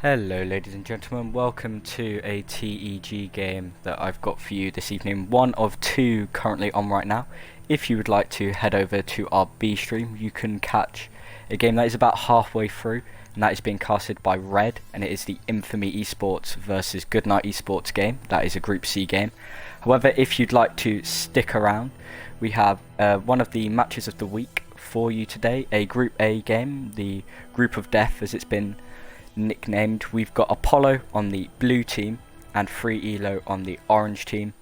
Hello ladies and gentlemen, welcome to a TEG game that I've got for you this evening, one of two currently on right now. If you would like to head over to our B stream, you can catch a game that is about halfway through, and that is being casted by Red, and it is the Infamy Esports versus Goodnight Esports game. That is a Group C game. However, if you'd like to stick around, we have one of the matches of the week for you today, a Group A game, the Group of Death as it's been nicknamed. We've got Apollo on the blue team and FreeElo on the orange team.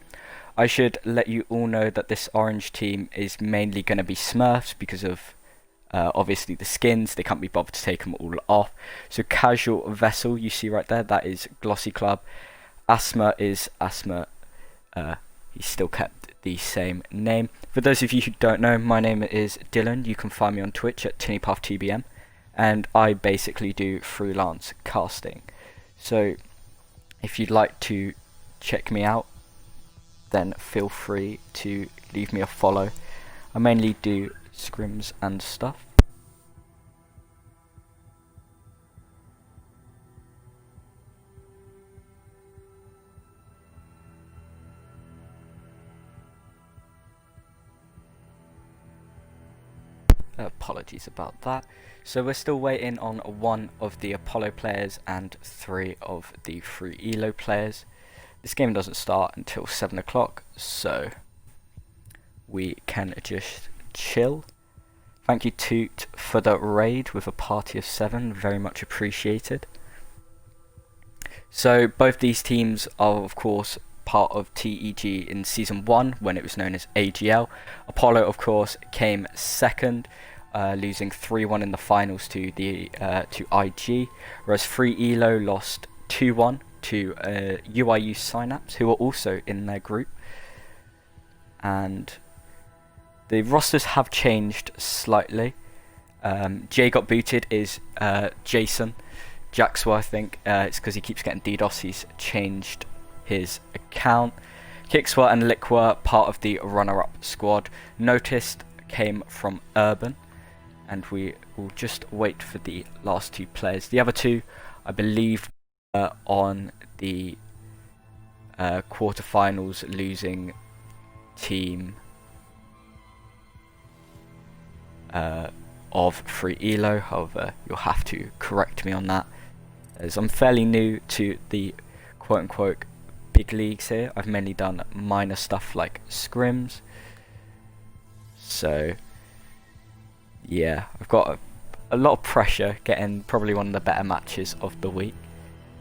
I should let you all know that this orange team is mainly going to be Smurfs because of obviously the skins. They can't be bothered to take them all off. So Casual Vessel, you see right there, that is Glossy Club. Asthma is Asthma. He's still kept the same name. For those of you who don't know, my name is Dylan. You can find me on Twitch at TinnyPuffTBM. And I basically do freelance casting. So if you'd like to check me out, then feel free to leave me a follow. I mainly do scrims and stuff. Apologies about that. So we're still waiting on one of the Apollo players and 3 of the FreeElo players. This game doesn't start until 7 o'clock, so we can just chill. Thank you Toot for the raid with a party of 7, very much appreciated. So both these teams are of course part of TEG in Season 1 when it was known as AGL. Apollo of course came second, losing 3-1 in the finals to IG, whereas FreeElo lost 2-1 to UIU Synapse, who are also in their group. And the rosters have changed slightly. Jay got booted is Jason Jaxwa, I think. It's because he keeps getting DDoS. He's changed his account. Kickswa and Liqua, part of the runner-up squad. Noticed came from Urban, and we will just wait for the last 2 players. The other 2, I believe, on the quarterfinals losing team of FreeElo. However, you'll have to correct me on that, as I'm fairly new to the quote-unquote big leagues here. I've mainly done minor stuff like scrims. So yeah, I've got a lot of pressure getting probably one of the better matches of the week.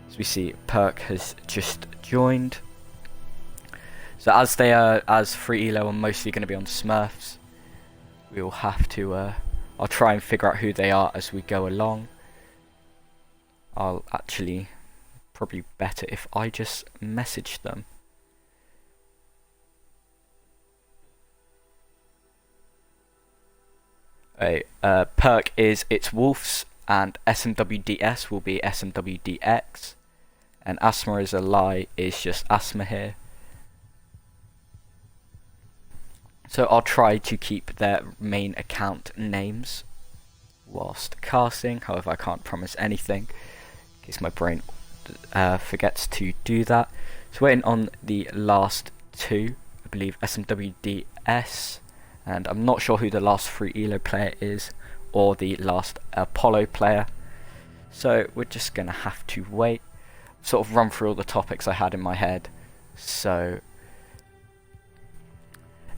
As we see, Perk has just joined. So as FreeElo are mostly going to be on Smurfs, we will have to I'll try and figure out who they are as we go along. I'll actually probably better if I just message them. Perk is It's Wolves, and SMWDS will be SMWDX, and Asthma is a lie is just Asthma here. So I'll try to keep their main account names whilst casting. However, I can't promise anything in case my brain forgets to do that. So waiting on the last 2, I believe SMWDS, and I'm not sure who the last FreeElo player is or the last Apollo player. So we're just gonna have to wait. Sort of run through all the topics I had in my head. So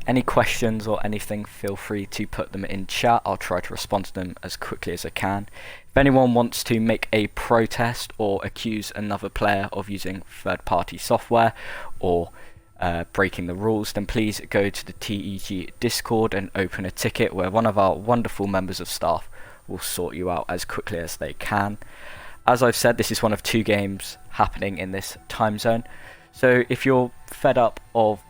any questions or anything, feel free to put them in chat. I'll try to respond to them as quickly as I can. If anyone wants to make a protest or accuse another player of using third-party software or breaking the rules, then please go to the TEG Discord and open a ticket where one of our wonderful members of staff will sort you out as quickly as they can. As I've said, this is one of 2 games happening in this time zone. So if you're fed up of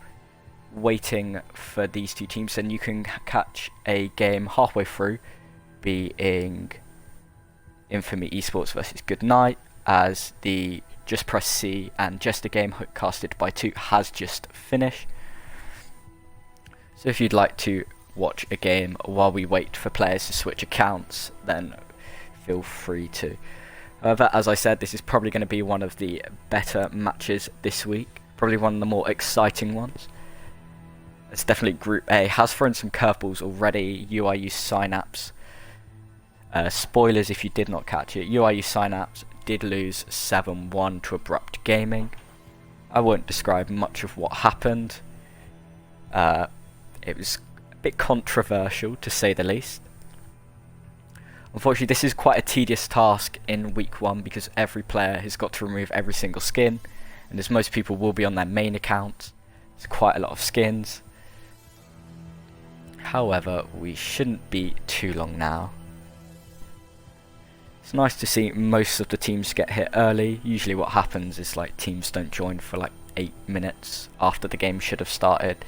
waiting for these 2 teams, then you can catch a game halfway through, being Infamy Esports versus Goodnight, as the Just Press C and Just a Game casted by Toot has just finished. So if you'd like to watch a game while we wait for players to switch accounts, then feel free to. However, as I said, this is probably going to be one of the better matches this week. Probably one of the more exciting ones. It's definitely Group A. Has thrown some curveballs already. UIU Synapse. Spoilers if you did not catch it. UIU Synapse did lose 7-1 to Abrupt Gaming. I won't describe much of what happened. It was a bit controversial, to say the least. Unfortunately, this is quite a tedious task in week 1 because every player has got to remove every single skin, and as most people will be on their main account, there's quite a lot of skins. However, we shouldn't be too long now. It's nice to see most of the teams get hit early. Usually what happens is like teams don't join for like 8 minutes after the game should have started.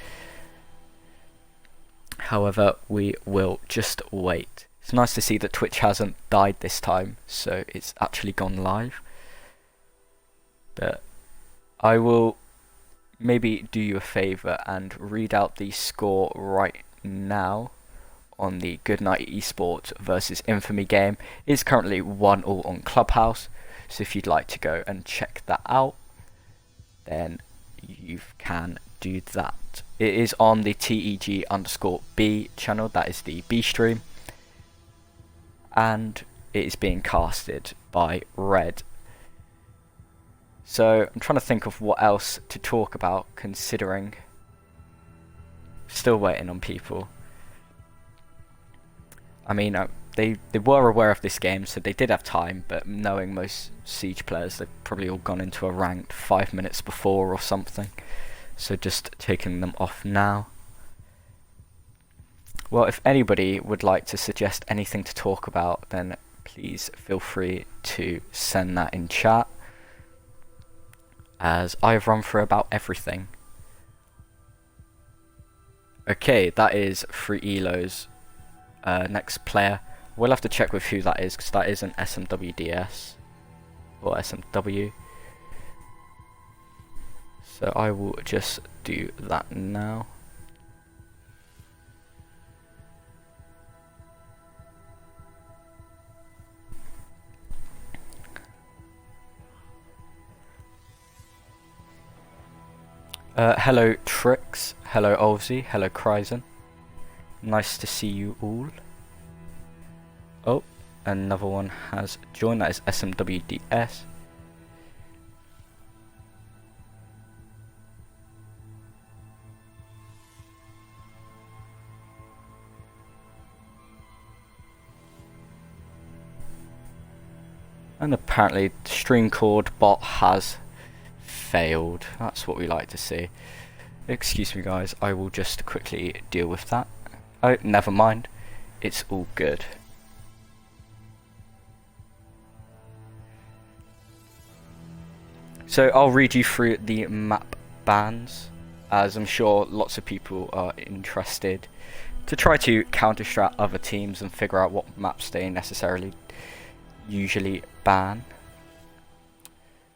However, we will just wait. It's nice to see that Twitch hasn't died this time, so it's actually gone live. But I will maybe do you a favour and read out the score right now on the Goodnight Esports versus Infamy game. It is currently 1-1 on Clubhouse, so if you'd like to go and check that out, then you can do that. It is on the TEG_B channel, that is the B stream, and it is being casted by Red. So I'm trying to think of what else to talk about, considering still waiting on people. I mean, they were aware of this game, so they did have time, but knowing most Siege players, they've probably all gone into a ranked 5 minutes before or something. So just taking them off now. Well, if anybody would like to suggest anything to talk about, then please feel free to send that in chat, as I have run through about everything. Okay, that is FreeElo's next player. We'll have to check with who that is, because that is an SMWDS or SMW. So I will just do that now. Hello Trix, hello Olsey, hello Kryzen. Nice to see you all. Oh, another one has joined, that is SMWDS. And apparently the stream cord bot has failed. That's what we like to see. Excuse me guys, I will just quickly deal with that. Oh, never mind. It's all good. So I'll read you through the map bans, as I'm sure lots of people are interested to try to counter-strat other teams and figure out what maps they necessarily usually ban.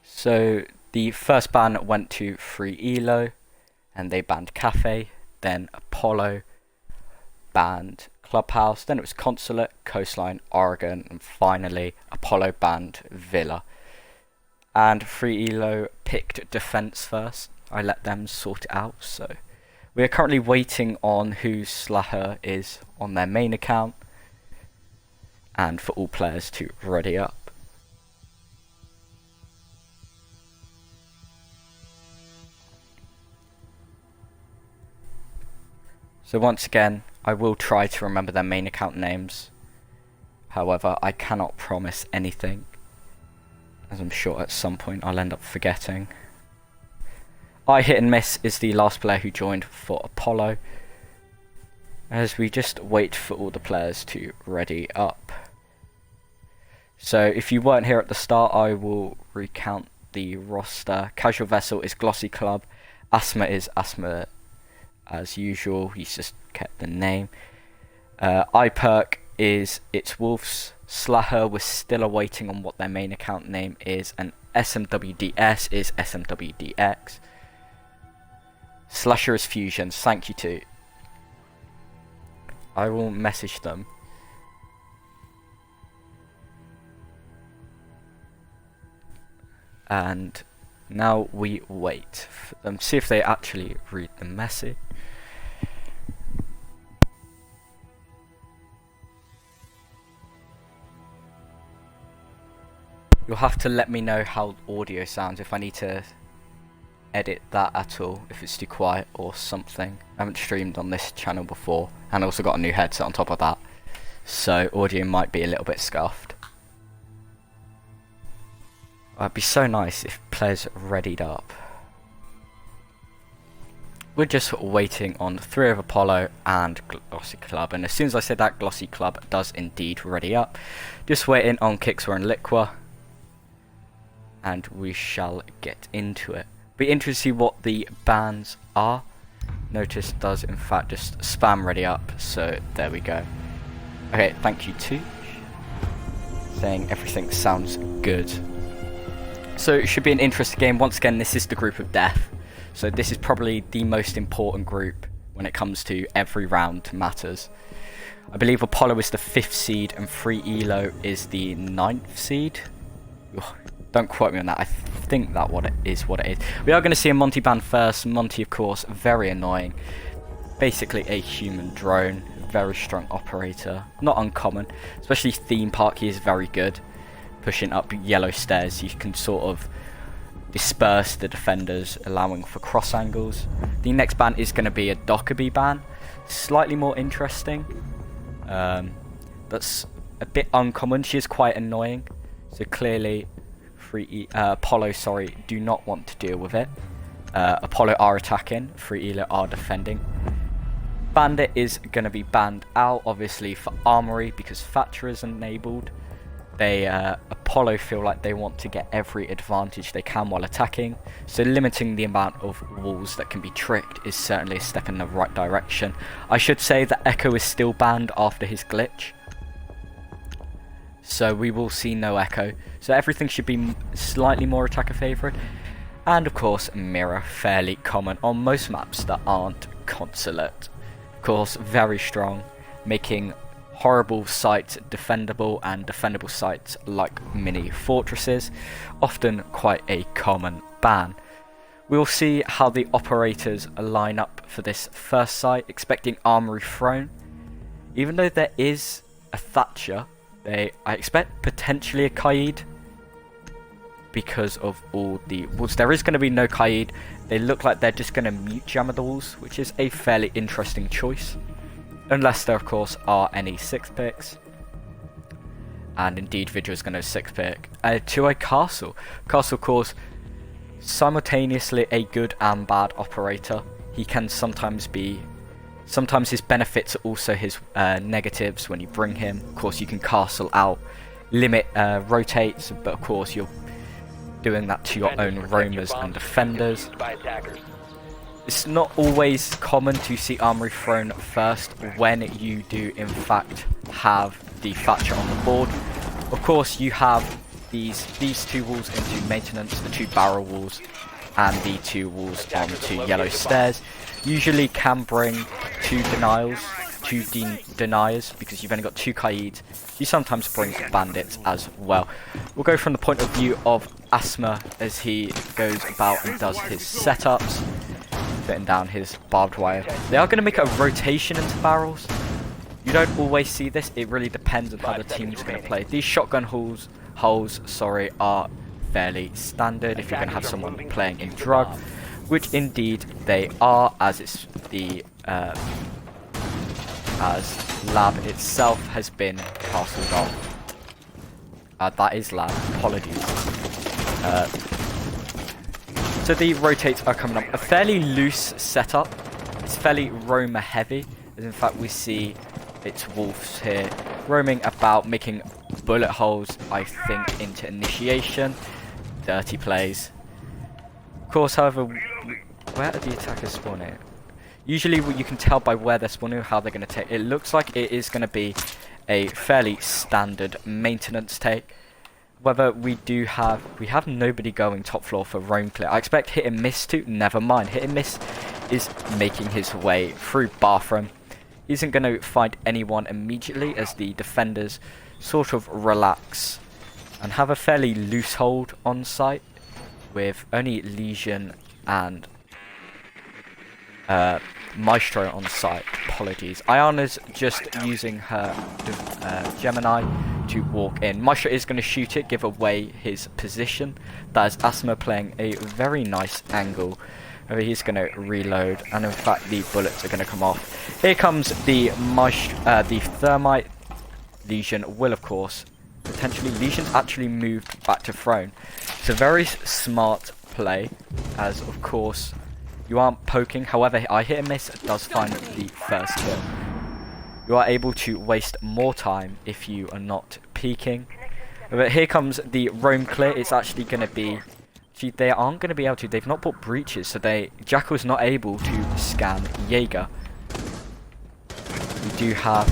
So the first ban went to FreeElo, and they banned Cafe, then Apollo, banned Clubhouse, then it was Consulate, Coastline, Oregon, and finally Apollo banned Villa. And FreeElo picked Defense first. I let them sort it out, so we are currently waiting on who Slaher is on their main account, and for all players to ready up. So once again, I will try to remember their main account names. However, I cannot promise anything, as I'm sure at some point I'll end up forgetting. I Hit and Miss is the last player who joined for Apollo, as we just wait for all the players to ready up. So if you weren't here at the start, I will recount the roster. Casual Vessel is Glossy Club, Asthma is Asthma as usual, he's just kept the name. iPerk is It's Wolves, Slaher we're still awaiting on what their main account name is, and SMWDS is SMWDX. Slasher is Fusions, thank you too. I will message them. And now we wait for them, see if they actually read the message. You'll have to let me know how audio sounds, if I need to edit that at all, if it's too quiet or something. I haven't streamed on this channel before, and also got a new headset on top of that, so audio might be a little bit scuffed. It'd be so nice if players readied up. We're just waiting on 3 of Apollo and Glossy Club, and as soon as I said that, Glossy Club does indeed ready up. Just waiting on Kixor and Liqua, and we shall get into it. Be interested to see what the bans are. Notice does in fact just spam ready up, so there we go. Okay, thank you too. Saying everything sounds good. So it should be an interesting game. Once again, this is the group of death, so this is probably the most important group when it comes to every round matters. I believe Apollo is the 5th seed and FreeElo is the 9th seed. Ugh, don't quote me on that. I think that what it is. We are going to see a Monty ban first. Monty, of course, very annoying. Basically a human drone, very strong operator, not uncommon, especially theme park. He is very good. Pushing up yellow stairs, you can sort of disperse the defenders, allowing for cross angles. The next ban is going to be a Dockerby ban, slightly more interesting. That's a bit uncommon. She is quite annoying, so clearly Apollo, do not want to deal with it. Apollo are attacking, FreeElo are defending. Bandit is going to be banned out, obviously, for Armory because Thatcher is enabled. Apollo feel like they want to get every advantage they can while attacking, so limiting the amount of walls that can be tricked is certainly a step in the right direction. I should say that Echo is still banned after his glitch, so we will see no Echo, so everything should be slightly more attacker favourite. And of course Mirror, fairly common on most maps that aren't Consulate. Of course very strong, making horrible sites defendable and defendable sites like mini fortresses, often quite a common ban. We'll see how the operators line up for this first site, expecting Armory Throne. Even though there is a Thatcher, I expect potentially a Kaid because of all the walls. There is going to be no Kaid. They look like they're just going to mute jammer the walls, which is a fairly interesting choice. Unless there, of course, are any 6 picks. And indeed, Vigil is going to 6 pick to a Castle. Castle, of course, simultaneously a good and bad operator. He can sometimes be... Sometimes his benefits are also his negatives when you bring him. Of course, you can Castle out, limit rotates, but of course, you're doing that to your own roamers and defenders. It's not always common to see Armory Throne first when you do in fact have the Thatcher on the board. Of course you have these 2 walls into maintenance, the 2 barrel walls and the 2 walls onto yellow stairs. Usually can bring 2 denials, 2 deniers because you've only got 2 Kaids. You sometimes bring bandits as well. We'll go from the point of view of Asthma as he goes about and does his setups. Fitting down his barbed wire. They are going to make a rotation into barrels. You don't always see this. It really depends on how the team's going to play. These shotgun holes, are fairly standard if you're going to have someone playing in drug, which indeed they are, as it's the as lab itself has been castled off. That is lab. Apologies. So the rotates are coming up. A fairly loose setup. It's fairly roamer heavy. As in fact we see its wolves here roaming about, making bullet holes, I think, into initiation. Dirty plays. Of course, however, where are the attackers spawning? Usually you can tell by where they're spawning how they're going to take. It looks like it is going to be a fairly standard maintenance take. Whether we have nobody going top floor for roam clear. I expect Hit and Miss to, never mind. Hit and Miss is making his way through bathroom. He isn't going to find anyone immediately as the defenders sort of relax and have a fairly loose hold on site. with only Legion and Maestro on site. Apologies. Ayana's just using her Gemini to walk in. Maestro is going to shoot it, give away his position. That is Asthma playing a very nice angle. He's going to reload, and in fact the bullets are going to come off. Here comes the Thermite. Legion will, of course, potentially. Legion's actually moved back to throne. It's a very smart play, as of course you aren't poking. However, I hit and miss does find the first kill. You are able to waste more time if you are not peeking. But here comes the roam clear. It's actually going to be... they aren't going to be able to. They've not bought breaches, so Jackal's not able to scan Jaeger. We do have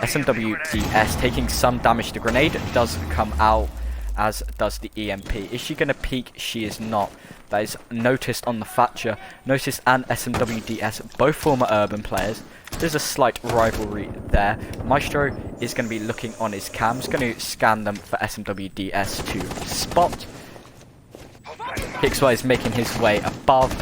SMWDS taking some damage. The grenade does come out, as does the EMP. Is she going to peek? She is not. That is noticed on the Thatcher. Noticed and SMWDS, both former Urban players. There's a slight rivalry there. Maestro is going to be looking on his cams, going to scan them for SMWDS to spot. Kixwa is making his way above.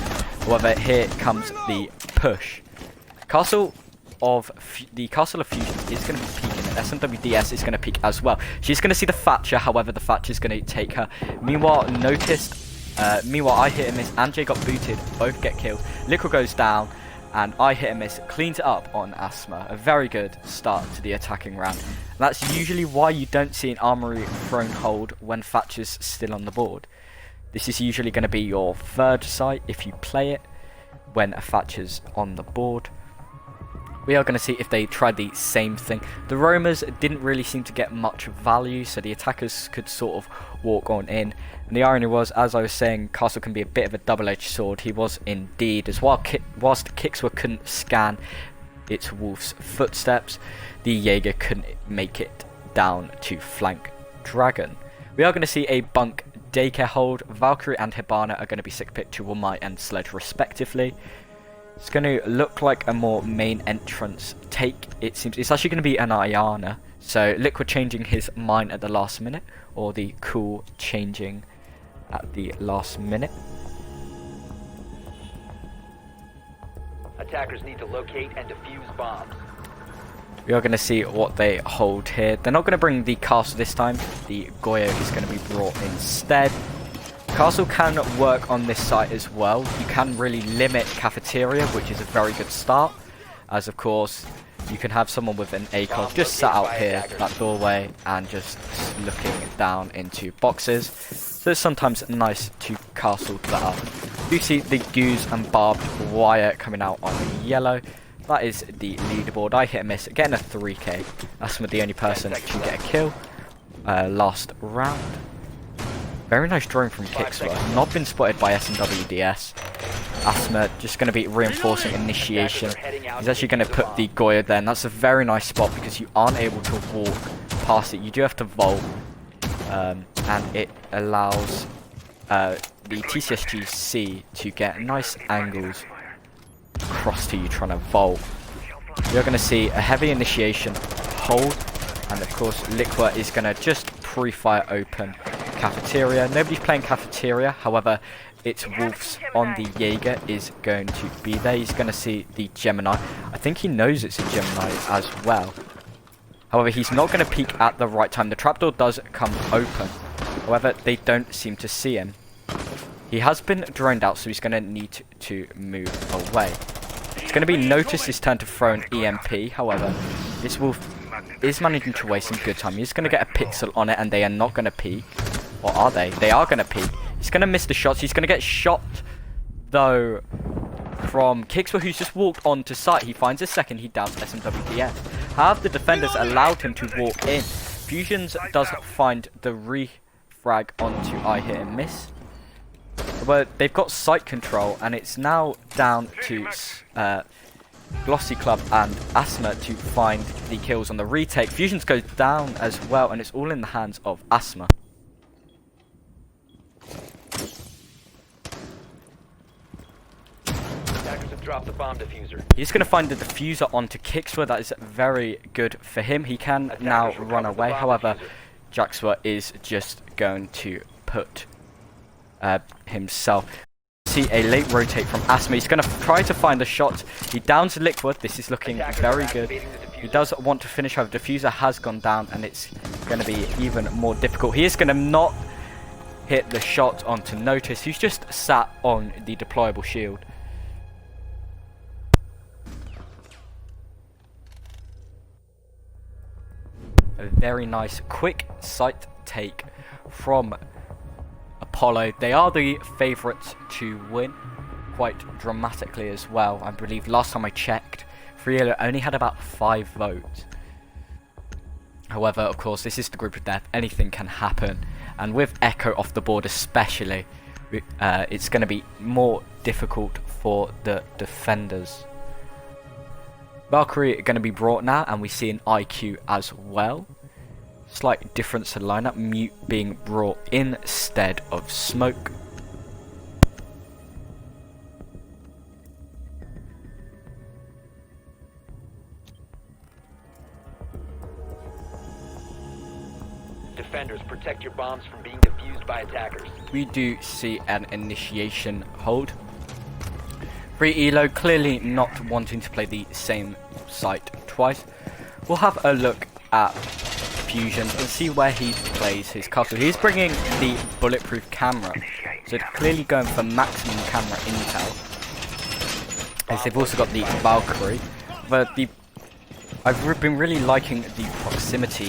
However, here comes the push. The Castle of Fusion is going to be peeking. SMWDS is going to peek as well. She's going to see the Thatcher. However, the Thatcher is going to take her. Meanwhile, I hit and miss. and Jay got booted. Both get killed. Liquid goes down, and I hit and miss. Cleans it up on Asthma. A very good start to the attacking round. And that's usually why you don't see an Armory throne hold when Thatcher's still on the board. This is usually going to be your third site if you play it when a Thatcher's on the board. We are going to see if they tried the same thing. The roamers didn't really seem to get much value, so the attackers could sort of walk on in. And the irony was, as I was saying, Castle can be a bit of a double-edged sword. He was indeed, as whilst Kixwa couldn't scan its wolf's footsteps, the Jaeger couldn't make it down to flank Dragon. We are going to see a bunk daycare hold. Valkyrie and Hibana are going to be sick picked to Womai and Sledge respectively. It's going to look like a more main entrance take. It seems it's actually going to be an Ayana. So Liquid changing his mind at the last minute, or the Cool changing at the last minute. Attackers need to locate and defuse bombs. We are going to see what they hold here. They're not going to bring the castle this time. The Goyo is going to be brought instead. Castle can work on this site as well. You can really limit cafeteria, which is a very good start. As of course, you can have someone with an ACOG just sat out here, that doorway, and just looking down into boxes. So it's sometimes nice to castle that up. You see the goose and barbed wire coming out on yellow. That is the leaderboard. I hit and miss, getting a 3k. That's the only person to get a kill last round. Very nice drone from Kixwa. Not been spotted by SMWDS. Asthma just going to be reinforcing initiation. He's actually going to put the Goya there, and that's a very nice spot because you aren't able to walk past it. You do have to vault, and it allows the TCSGC to get nice angles across to you trying to vault. You're going to see a heavy initiation hold, and of course Liqua is going to just pre-fire open cafeteria. Nobody's playing cafeteria, however its wolves on the Jaeger is going to be there. He's going to see the Gemini. I think he knows it's a Gemini as well. However, he's not going to peek at the right time. The trapdoor does come open, however they don't seem to see him. He has been droned out, so he's going to need to move away. It's going to be noticed his turn to throw an EMP. However, this wolf is managing to waste some good time. He's going to get a pixel on it, and they are not going to peek. Or are they? They are going to peek. He's going to miss the shots. He's going to get shot, though, from Kixwa, who's just walked onto site. He finds a second. He downs SMWDS. Have the defenders allowed him to walk in? Fusions does find the refrag onto I hit and miss. But they've got site control, and it's now down to Glossy Club and Asthma to find the kills on the retake. Fusions goes down as well, and it's all in the hands of Asthma. Drop the bomb diffuser. He's going to find the diffuser onto Kixwa. That is very good for him. He can now run away. However, Jaxwa is just going to put himself. See a late rotate from Asma. He's going to try to find the shot. He downs Liquid. This is looking very good. He does want to finish. However, Diffuser has gone down, and it's going to be even more difficult. He is going to not hit the shot onto Notice. He's just sat on the deployable shield. A very nice quick sight take from Apollo. They are the favourites to win quite dramatically as well. I believe last time I checked, FreeElo only had about 5 votes. However, of course, this is the group of death. Anything can happen. And with Echo off the board especially, it's going to be more difficult for the defenders. Valkyrie are going to be brought now, and we see an IQ as well. Slight difference to lineup. Mute being brought instead of Smoke. Defenders, protect your bombs from being defused by attackers. We do see an initiation hold. FreeElo clearly not wanting to play the same site twice. We'll have a look at Fusion and see where he plays his castle. He's bringing the bulletproof camera, so clearly going for maximum camera intel. As they've also got the Valkyrie, but I've been really liking the proximity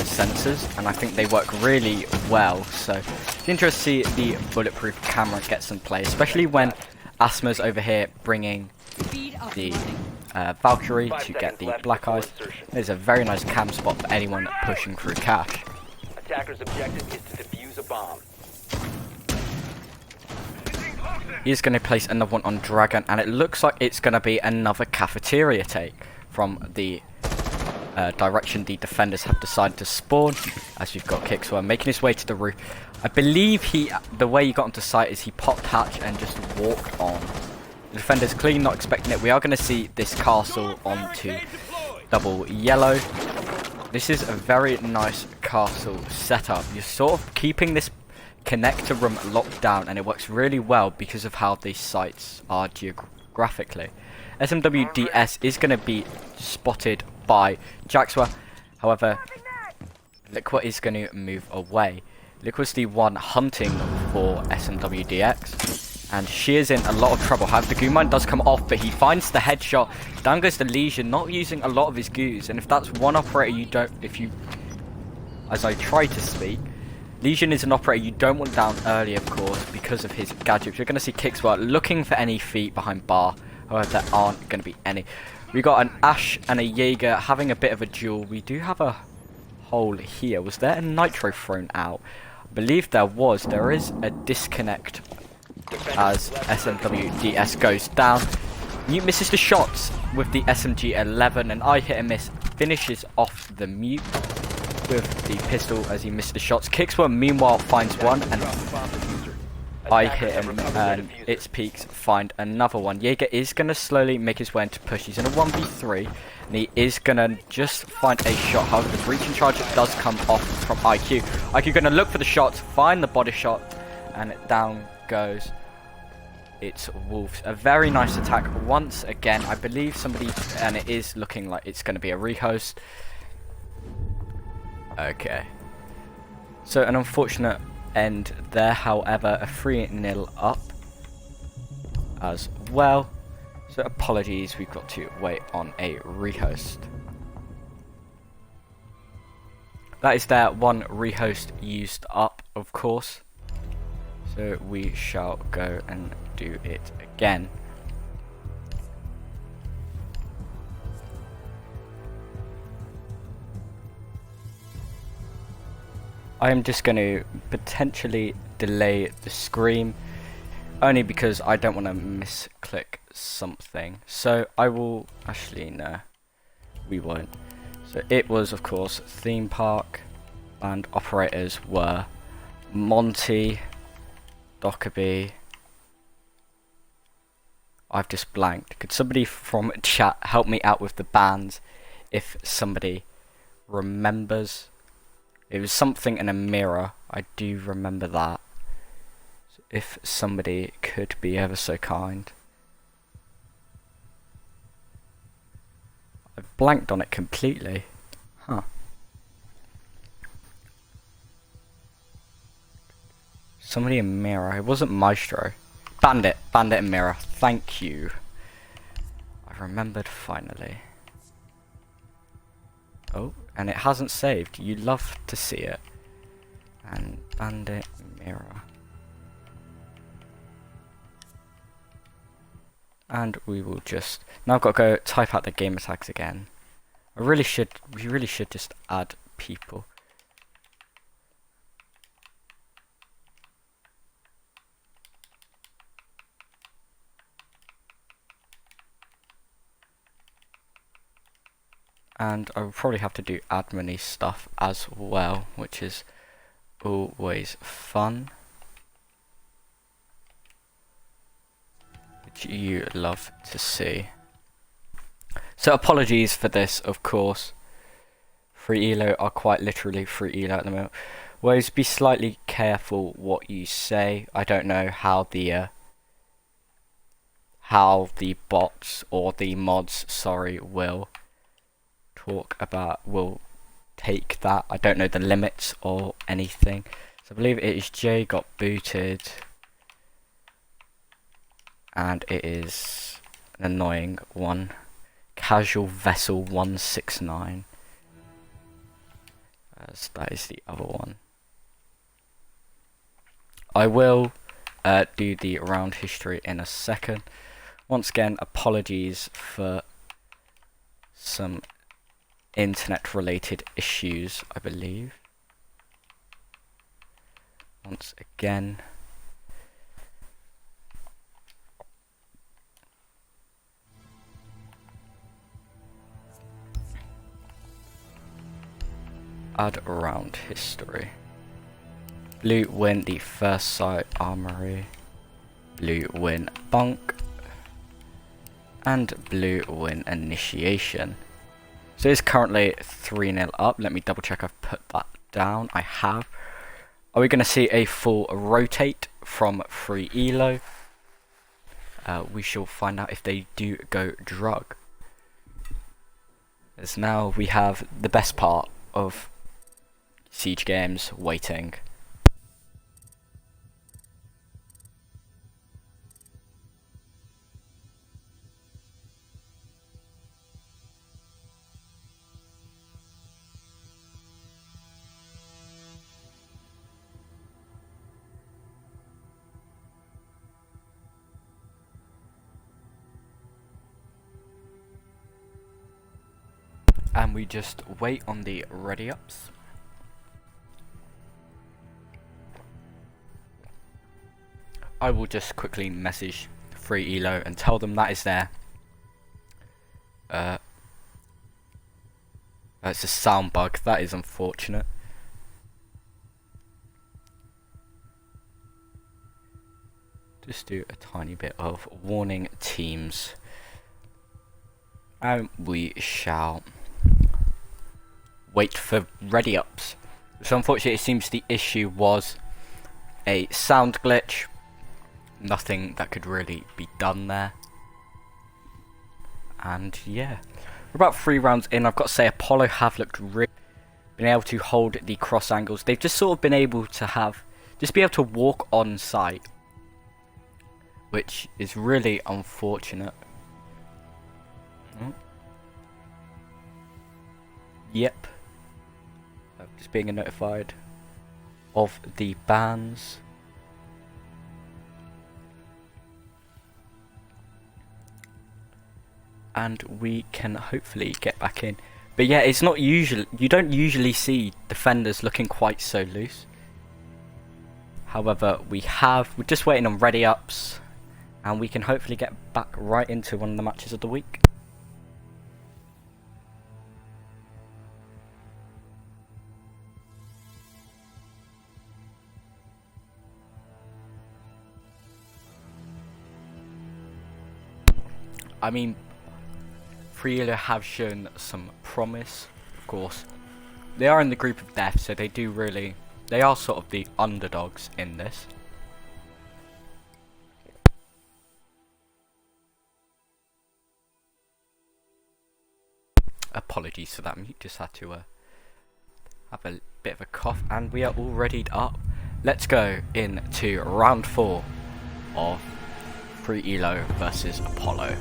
sensors, and I think they work really well. So it's interesting to see the bulletproof camera get some play, especially when Asma's over here bringing the Valkyrie to get the Black Eyes. There's a very nice cam spot for anyone pushing through cash. Attacker's objective is to defuse a bomb. He's going to place another one on Dragon, and it looks like it's going to be another cafeteria take from the direction the defenders have decided to spawn, as you've got Kixwell making his way to the roof. I believe the way he got onto site is he popped hatch and just walked on. The defenders clearly not expecting it. We are going to see this castle onto double yellow. This is a very nice castle setup. You're sort of keeping this connector room locked down, and it works really well because of how these sites are geographically. SMWDS is going to be spotted by Jaxwa. However, Liquid is going to move away. Liquid's the one hunting for SMWDX, and she is in a lot of trouble. However, the goo mine does come off, but he finds the headshot. Down goes the Legion, not using a lot of his goos. And if that's one operator you don't, as I try to speak, Legion is an operator you don't want down early, of course, because of his gadgets. You're going to see Kixwell looking for any feet behind bar. However, there aren't going to be any. We got an Ash and a Jaeger having a bit of a duel. We do have a hole here. Was there a nitro thrown out? I believe there was. There is a disconnect as SMWDS goes down. Mute misses the shots with the SMG-11, and I hit and miss finishes off the Mute with the pistol as he missed the shots. Kixwell meanwhile finds one, and I hit him, and its peaks find another one. Jaeger is going to slowly make his way into push. He's in a 1v3, and he is going to just find a shot. However, the breaching charge does come off from IQ. IQ going to look for the shots, find the body shot, and down goes it's Wolves. A very nice attack once again. I believe somebody, and it is looking like it's going to be a rehost. Okay. So an unfortunate end there, however, a 3-0 up as well. So apologies, we've got to wait on a rehost. That is their one rehost used up, of course. So we shall go and do it again. I am just going to potentially delay the screen, only because I don't want to misclick something. So I will, actually no, we won't. So it was, of course, theme park, and operators were Monty, Dockerby. I've just blanked. Could somebody from chat help me out with the bands if somebody remembers? It was something in a mirror. I do remember that. So If somebody could be ever so kind. I've blanked on it completely. Huh. Somebody in Mirror. It wasn't Maestro. Bandit. Bandit and Mirror. Thank you. I remembered finally. Oh, and it hasn't saved. You love to see it. And Bandit, Mirror. And we will just... Now I've got to go type out the gamer tags again. We really should just add people. And I will probably have to do admin-y stuff as well, which is always fun. Which you love to see. So apologies for this, of course. FreeElo are quite literally FreeElo at the moment. Always be slightly careful what you say. I don't know how the bots or the mods, sorry, will take that. I don't know the limits or anything. So I believe it is Jay got booted. And it is an annoying one. Casual Vessel 169. As that is the other one. I will do the round history in a second. Once again, apologies for some internet related issues, I believe. Once again. Add round history. Blue win the first site armory. Blue win bunk. And blue win initiation. So it's currently 3-0 up. Let me double check I've put that down. I have. Are we going to see a full rotate from FreeElo? We shall find out if they do go drug. As now we have the best part of Siege games waiting. And we just wait on the ready ups. I will just quickly message FreeElo and tell them that is there. It's a sound bug, that is unfortunate. Just do a tiny bit of warning teams. And we shall wait for ready ups. So unfortunately it seems the issue was a sound glitch. Nothing that could really be done there. And yeah, we're about 3 rounds in. I've got to say Apollo have looked really been able to hold the cross angles. They've just sort of been able to be able to walk on site, which is really unfortunate. Yep. Just being notified of the bans. And we can hopefully get back in. But yeah, it's not usual. You don't usually see defenders looking quite so loose. However, we're just waiting on ready ups, and we can hopefully get back right into one of the matches of the week. I mean, FreeElo have shown some promise, of course. They are in the group of death, so they are sort of the underdogs in this. Apologies for that mute, just had to have a bit of a cough, and we are all readied up. Let's go into round 4 of FreeElo versus Apollo.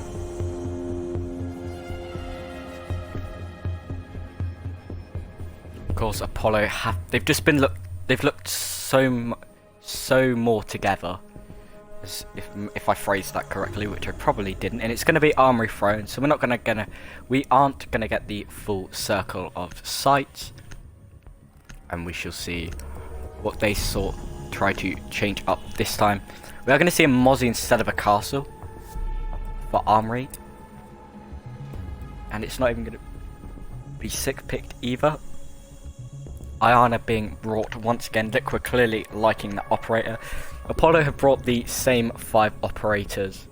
Of course, Apollo they've just been they've looked so more together, as if I phrased that correctly, which I probably didn't. And it's going to be armory thrown, so we aren't gonna get the full circle of sight, and we shall see what they try to change up this time. We are going to see a Mozzie instead of a castle for armory, and it's not even going to be 6-picked either. Iana being brought once again. Liquid clearly liking the operator. Apollo have brought the same 5 operators.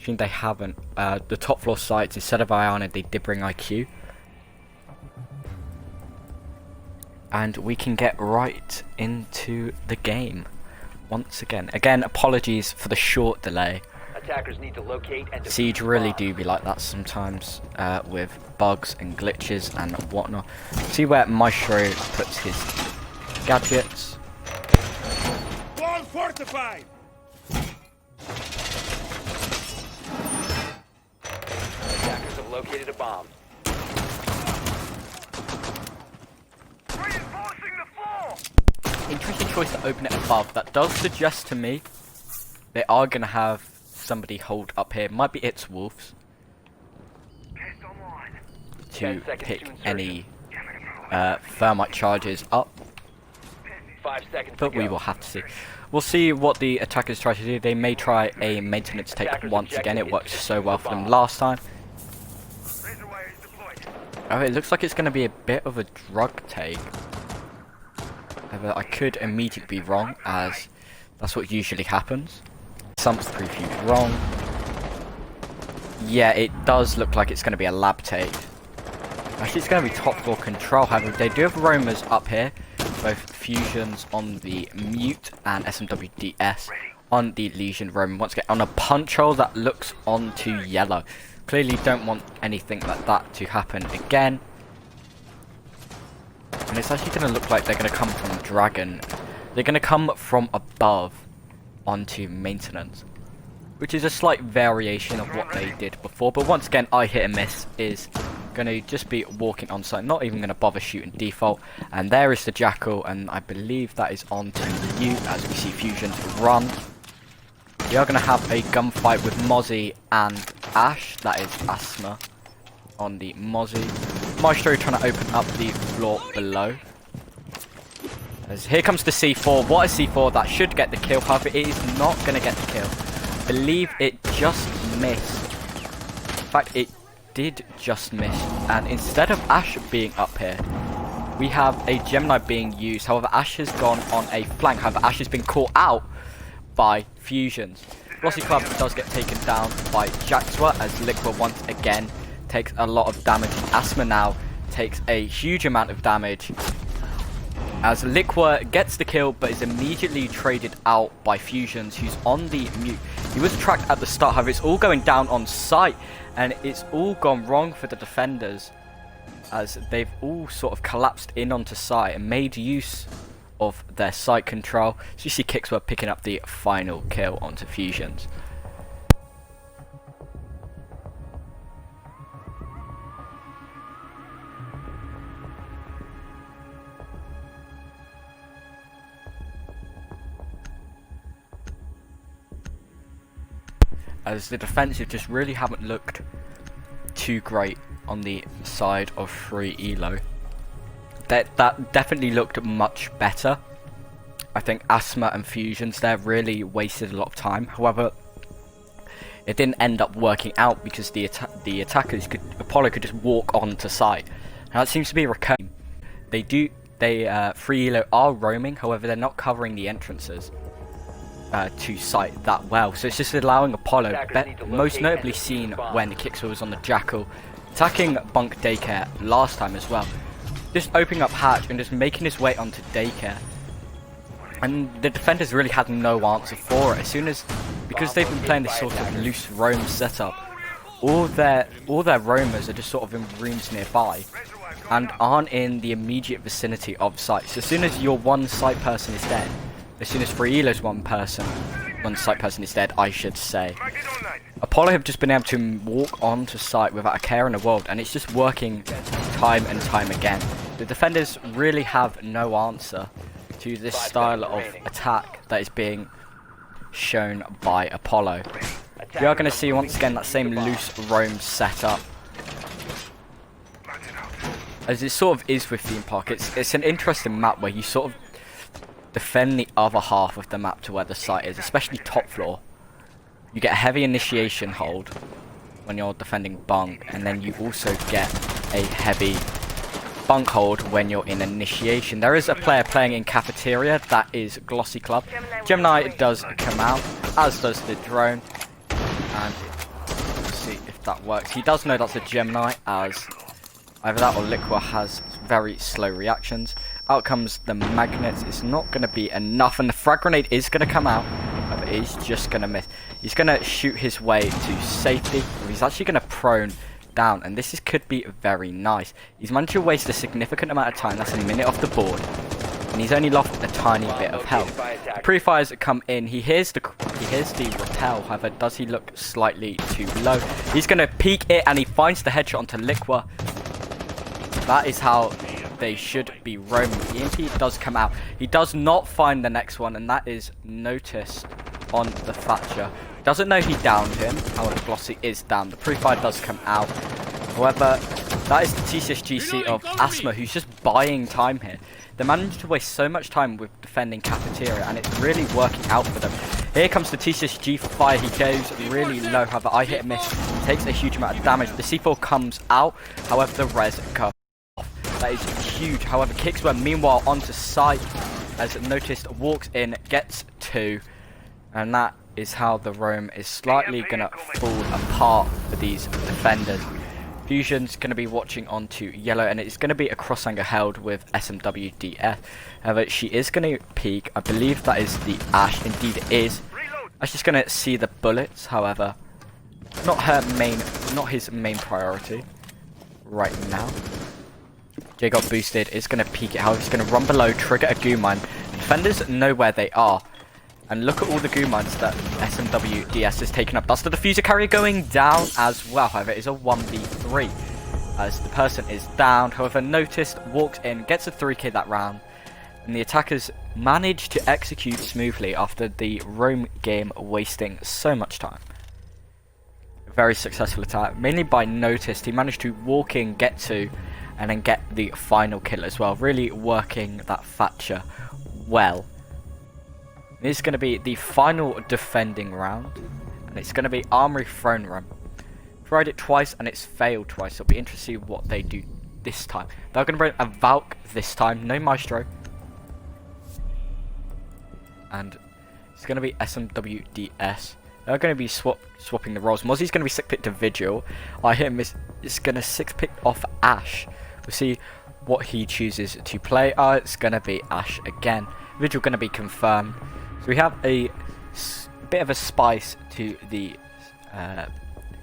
They haven't. The top floor sites, instead of Iana, they did bring IQ. And we can get right into the game once again. Again, apologies for the short delay. Attackers need to locate and Siege really do be like that sometimes, with bugs and glitches and whatnot. See where Maestro puts his gadgets. Wall fortified. Attackers have located a bomb. Reinforcing the floor. Interesting choice to open it above. That does suggest to me they are going to have somebody hold up here. Might be its wolves to pick any thermite charges up, 5 seconds but to we go. will have to see. We'll see what the attackers try to do. They may try a maintenance take once again. It worked so well for them last time. Oh, it looks like it's going to be a bit of a drug take. However, I could immediately be wrong, as that's what usually happens. Something's previewed wrong. Yeah, it does look like it's going to be a lab take. Actually, it's going to be top floor control. However, they do have roamers up here, both fusions on the mute and SMWDS on the Legion roamer. Once again, on a punch hole that looks onto yellow. Clearly don't want anything like that to happen again. And it's actually going to look like they're going to come from Dragon. They're going to come from above onto maintenance, which is a slight variation of what they did before. But once again, I hit and miss is going to just be walking on site, not even going to bother shooting default. And there is the Jackal, and I believe that is onto Mute as we see fusions run. We are going to have a gunfight with Mozzie and Ash. That is Asthma on the Mozzie. Maestro trying to open up the floor below. As here comes the C4. What is C4? That should get the kill. However, it is not going to get the kill. I believe it just missed. In fact, it did just miss. And instead of Ash being up here, we have a Gemini being used. However, Ash has gone on a flank. However, Ash has been caught out by fusions. Glossy Club does get taken down by Jaxwa, as Liqua once again takes a lot of damage. Asthma now takes a huge amount of damage, as Liqua gets the kill but is immediately traded out by Fusions, who's on the mute. He was tracked at the start, however it's all going down on site, and it's all gone wrong for the defenders, as they've all sort of collapsed in onto site and made use of their site control. So you see Kixwell picking up the final kill onto Fusions. As the defensive just really haven't looked too great on the side of FreeElo. That definitely looked much better. I think Asthma and Fusions there really wasted a lot of time. However, it didn't end up working out because the attackers Apollo could just walk onto site. Now that seems to be recurring. FreeElo are roaming, however they're not covering the entrances to site that well. So it's just allowing Apollo, most notably seen when Kixwell was on the Jackal, attacking Bunk Daycare last time as well. Just opening up hatch and just making his way onto Daycare. And the defenders really had no answer for it. As soon as, because they've been playing this sort of loose roam setup, all their roamers are just sort of in rooms nearby and aren't in the immediate vicinity of site. So as soon as your one site person is dead, as soon as FreeElo's one site person is dead, I should say, Apollo have just been able to walk onto site without a care in the world, and it's just working time and time again. The defenders really have no answer to this style of attack that is being shown by Apollo. We are going to see once again that same loose roam setup, as it sort of is with Theme Park. It's an interesting map where you sort of defend the other half of the map to where the site is, especially top floor. You get a heavy initiation hold when you're defending bunk, and then you also get a heavy bunk hold when you're in initiation. There is a player playing in cafeteria, that is Glossy Club. Gemini does come out, as does the drone, and let's see if that works. He does know that's a Gemini, as either that or Liqua has very slow reactions. Out comes the magnets. It's not going to be enough, and the frag grenade is going to come out, but he's just going to miss. He's going to shoot his way to safety. He's actually going to prone down, and this could be very nice. He's managed to waste a significant amount of time. That's a minute off the board, and he's only lost a tiny bit of health. The pre-fires come in. He hears the rappel. However, does he look slightly too low? He's going to peek it, and he finds the headshot onto Liqua. That is how they should be roaming. The EMP does come out. He does not find the next one, and that is noticed on the Thatcher. Doesn't know he downed him. However, Glossy is down. The pre-fire does come out. However, that is the TCSGC of Asthma, who's just buying time here. They managed to waste so much time with defending cafeteria, and it's really working out for them. Here comes the TCSG for fire. He goes really low. However, I hit and miss. He takes a huge amount of damage. The C4 comes out. However, the res comes. That is huge. However, Kicksware meanwhile onto site, as noticed, walks in, gets two, and that is how the roam is slightly gonna fall apart for these defenders. Fusion's gonna be watching onto yellow, and it's gonna be a cross-hanger held with SMWDF. However, she is gonna peek. I believe that is the Ash. Indeed, it is. Ash is gonna see the bullets. However, not his main priority right now. Jay got boosted, is going to peek it out, he's going to run below, trigger a goo mine. The defenders know where they are. And look at all the goo mines that SMWDS has taken up. That's the diffuser carrier going down as well. However, it is a 1v3. As the person is down, however, noticed, walks in, gets a 3k that round. And the attackers managed to execute smoothly after the roam game wasting so much time. A very successful attack, mainly by noticed. He managed to walk in, get to, and then get the final kill as well. Really working that Thatcher well. This is going to be the final defending round, and it's going to be Armory Throne Room. Tried it twice and it's failed twice, so it'll be interesting to see what they do this time. They're going to bring a Valk this time, no Maestro. And it's going to be SMWDS. They're going to be swapping the roles. Mozzie's going to be 6-picked to Vigil. I hit him, is going to 6-pick off Ash. We'll see what he chooses to play. It's going to be Ash again. Vigil going to be confirmed. So we have a bit of a spice to the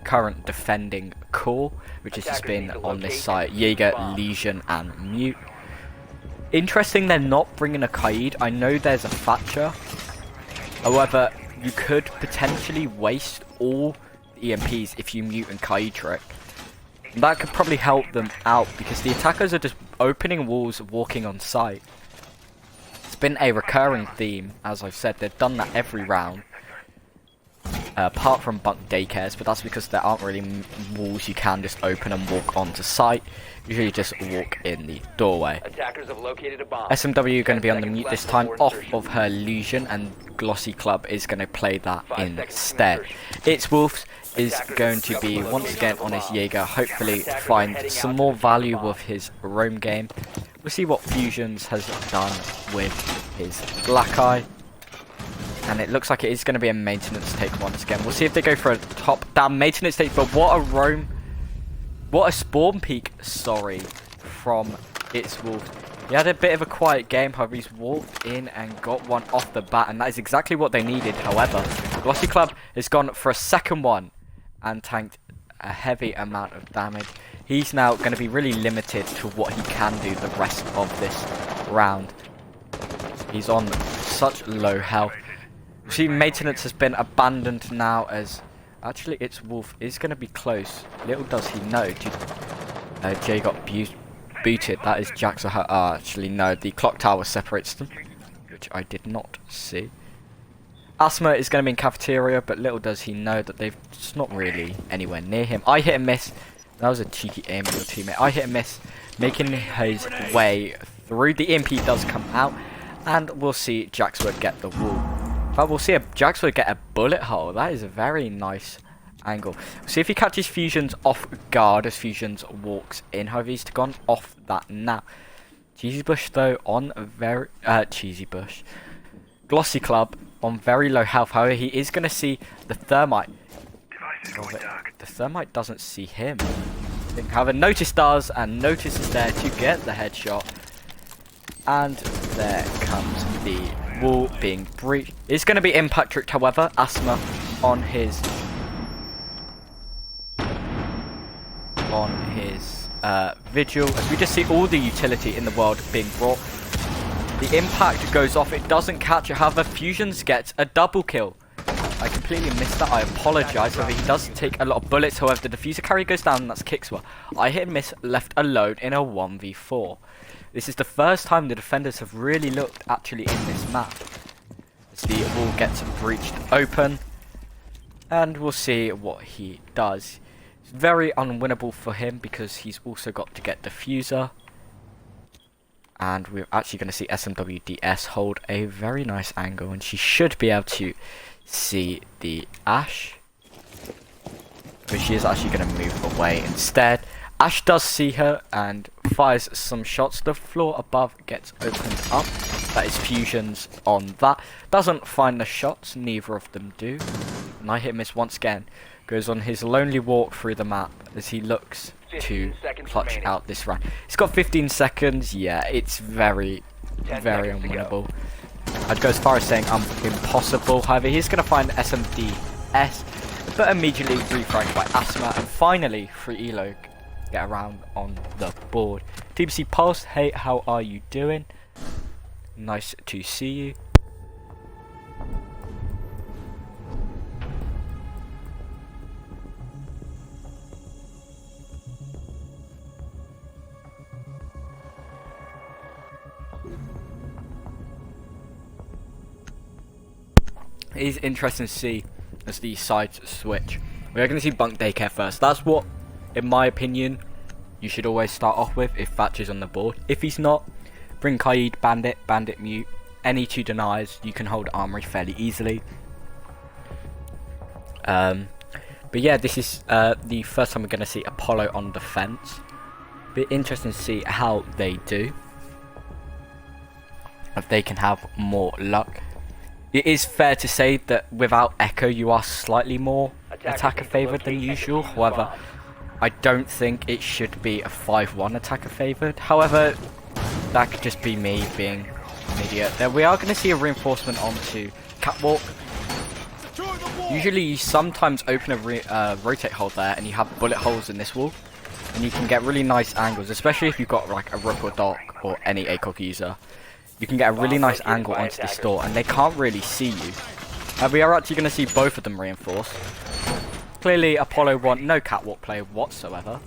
current defending core, which has just been on this site. Jaeger, Legion, and Mute. Interesting they're not bringing a Kaid. I know there's a Thatcher. However, you could potentially waste all the EMPs if you mute and Kaid trick. That could probably help them out because the attackers are just opening walls, walking on site. It's been a recurring theme, as I've said. They've done that every round. Apart from bunk daycares, but that's because there aren't really walls you can just open and walk onto site. Usually just walk in the doorway. Attackers have located a bomb. SMW going to be on the mute this time, off of her Legion, and Glossy Club is going to play that instead. It's Wolves is going to be once again on his Jaeger, hopefully find some more value with his roam game. We'll see what Fusions has done with his Black Eye. And it looks like it is going to be a maintenance take once again. We'll see if they go for a top-down maintenance take, but what a roam... What a spawn peak, sorry, from It's Wolves. He had a bit of a quiet game, however he's walked in and got one off the bat, and that is exactly what they needed. However, Glossy Club has gone for a second one and tanked a heavy amount of damage. He's now going to be really limited to what he can do the rest of this round. He's on such low health. See, maintenance has been abandoned now as... Actually, its Wolf is going to be close. Little does he know. Jay got booted. That is Jack's. Actually, no. The clock tower separates them, which I did not see. Asthma is going to be in cafeteria, but little does he know that they've just not really anywhere near him. I hit and miss. That was a cheeky aim of your teammate. I hit and miss, making his way through. The EMP does come out, and we'll see Jaxwood get the wall. But we'll see Jaxwood get a bullet hole. That is a very nice angle. See if he catches Fusions off guard as Fusions walks in. However, he's gone off that now. Cheesy Bush though on very Cheesy Bush. Glossy Club on very low health. However, he is going to see the Thermite. The Thermite doesn't see him. However, Notice does, and Notice is there to get the headshot. And there comes the wall being breached. It's going to be Impact Tricked, however. Asthma on his Vigil. As we just see all the utility in the world being brought. The impact goes off. It doesn't catch it. However, Fusions gets a double kill. I completely missed that. I apologise. However, he does take a lot of bullets. However, the diffuser carry goes down, and that's Kickswell. I hit and miss, left alone in a 1v4. This is the first time the defenders have really looked actually in this map. As the wall gets breached open, and we'll see what he does. It's very unwinnable for him because he's also got to get diffuser. And we're actually going to see SMWDS hold a very nice angle, and she should be able to see the Ash. But she is actually going to move away instead. Ash does see her and fires some shots. The floor above gets opened up. That is Fusions on that. Doesn't find the shots, neither of them do. And I hit and miss once again. Goes on his lonely walk through the map as he looks to clutch out this round. He's got 15 seconds. Yeah, it's very unwinnable. I'd go as far as saying impossible. However, he's going to find SMDS, but immediately refragged by Asthma, and finally FreeElo get around on the board. TBC Pulse, hey, how are you doing? Nice to see you. It is interesting to see as the sides switch. We are going to see Bunk Daycare first. That's what, in my opinion, you should always start off with if Thatcher's on the board. If he's not, bring Kaid, Bandit, Bandit Mute. Any two deniers, you can hold Armory fairly easily. But yeah, this is the first time we're going to see Apollo on defense. Be interesting to see how they do. If they can have more luck. It is fair to say that without Echo you are slightly more attacker favoured than usual. However, I don't think it should be a 5-1 attacker favoured. However, that could just be me being an idiot. There we are going to see a reinforcement onto Catwalk. Usually you sometimes open a rotate hole there and you have bullet holes in this wall. And you can get really nice angles, especially if you've got like a Rook or Doc or any ACOG user. You can get a really nice angle onto this door and they can't really see you. We are actually going to see both of them reinforced. Clearly Apollo want no Catwalk play whatsoever.